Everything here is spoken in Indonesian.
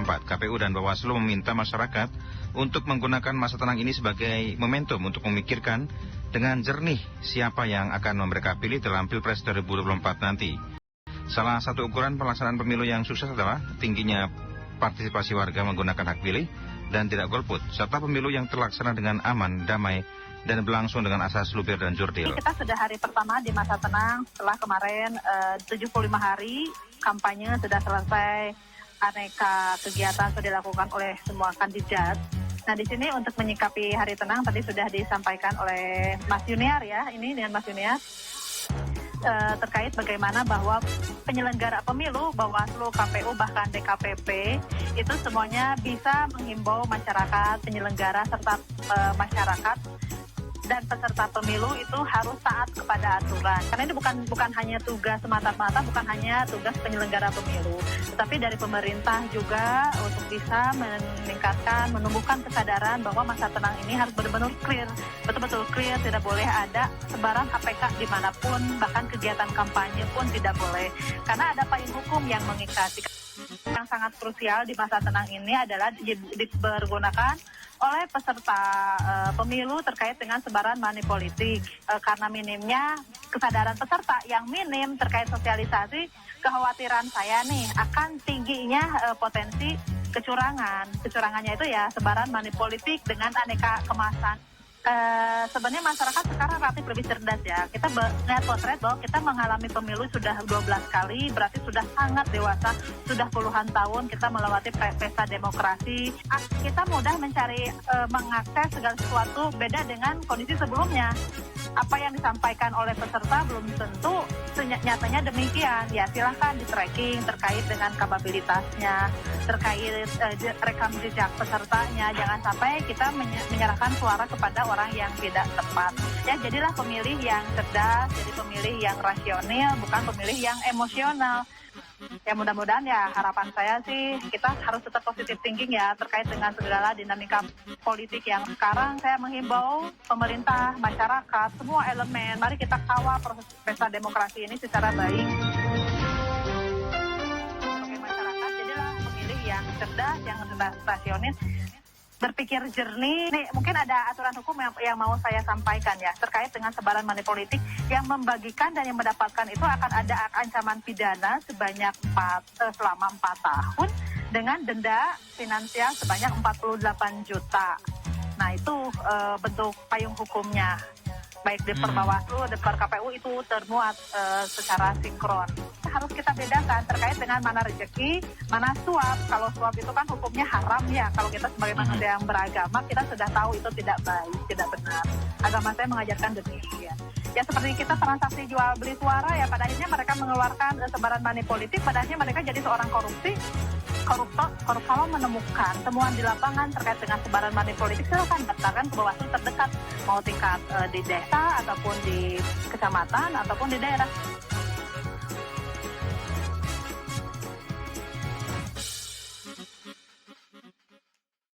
2024. KPU dan Bawaslu meminta masyarakat untuk menggunakan masa tenang ini sebagai momentum untuk memikirkan dengan jernih siapa yang akan mereka pilih dalam Pilpres 2024 nanti. Salah satu ukuran pelaksanaan pemilu yang sukses adalah tingginya partisipasi warga menggunakan hak pilih dan tidak golput, serta pemilu yang terlaksana dengan aman, damai, dan berlangsung dengan asas luber dan jurdil. Kita sudah hari pertama di masa tenang setelah kemarin 75 hari kampanye sudah selesai, aneka kegiatan sudah dilakukan oleh semua kandidat. Nah di sini untuk menyikapi hari tenang tadi sudah disampaikan oleh Mas Yuniar ya, ini dengan Mas Yuniar terkait bagaimana bahwa penyelenggara pemilu, Bawaslu, KPU, bahkan DKPP itu semuanya bisa menghimbau masyarakat, penyelenggara serta masyarakat dan peserta pemilu itu harus taat kepada aturan. Karena ini bukan hanya tugas semata-mata, bukan hanya tugas penyelenggara pemilu, tetapi dari pemerintah juga untuk bisa meningkatkan, menumbuhkan kesadaran bahwa masa tenang ini harus benar-benar clear, betul-betul clear, tidak boleh ada sebaran APK dimanapun, bahkan kegiatan kampanye pun tidak boleh. Karena ada payung hukum yang mengikat. Yang sangat krusial di masa tenang ini adalah dipergunakan oleh peserta pemilu terkait dengan sebaran money politik. Karena minimnya kesadaran peserta yang minim terkait sosialisasi, kekhawatiran saya nih akan tingginya potensi kecurangan. Kecurangannya itu ya sebaran money politik dengan aneka kemasan. Sebenarnya masyarakat sekarang relatif lebih cerdas ya. Kita melihat potret bahwa kita mengalami pemilu sudah 12 kali, berarti sudah sangat dewasa, sudah puluhan tahun kita melewati pesta demokrasi. Kita mudah mencari mengakses segala sesuatu, beda dengan kondisi sebelumnya. Apa yang disampaikan oleh peserta belum tentu nyatanya demikian. Ya silahkan di tracking terkait dengan kapabilitasnya, terkait rekam jejak pesertanya. Jangan sampai kita menyerahkan suara kepada orang yang tidak tepat. Ya jadilah pemilih yang cerdas, jadi pemilih yang rasional, bukan pemilih yang emosional. Ya mudah-mudahan ya harapan saya sih kita harus tetap positif thinking ya terkait dengan segala dinamika politik yang sekarang. Saya menghimbau pemerintah, masyarakat, semua elemen, mari kita kawal proses pesta demokrasi ini secara baik. Sebagai masyarakat jadilah pemilih yang cerdas, yang rasionis, berpikir jernih. Nih, mungkin ada aturan hukum yang mau saya sampaikan ya terkait dengan sebaran money politik yang membagikan dan yang mendapatkan itu akan ada ancaman pidana sebanyak selama 4 tahun dengan denda finansial sebanyak 48 juta. Nah itu bentuk payung hukumnya. Baik di Bawaslu, di KPU itu termuat secara sinkron. Harus kita bedakan terkait dengan mana rezeki, mana suap. Kalau suap itu kan hukumnya haram ya. Kalau kita sebagai manusia yang beragama, kita sudah tahu itu tidak baik, tidak benar. Agama saya mengajarkan demikian. Ya seperti kita transaksi jual beli suara ya, pada akhirnya mereka mengeluarkan sebaran money politik, pada akhirnya mereka jadi seorang koruptor. Kalau menemukan temuan di lapangan terkait dengan sebaran money politik, silakan daftarkan ke Bawaslu terdekat, mau tingkat di desa ataupun di kecamatan ataupun di daerah.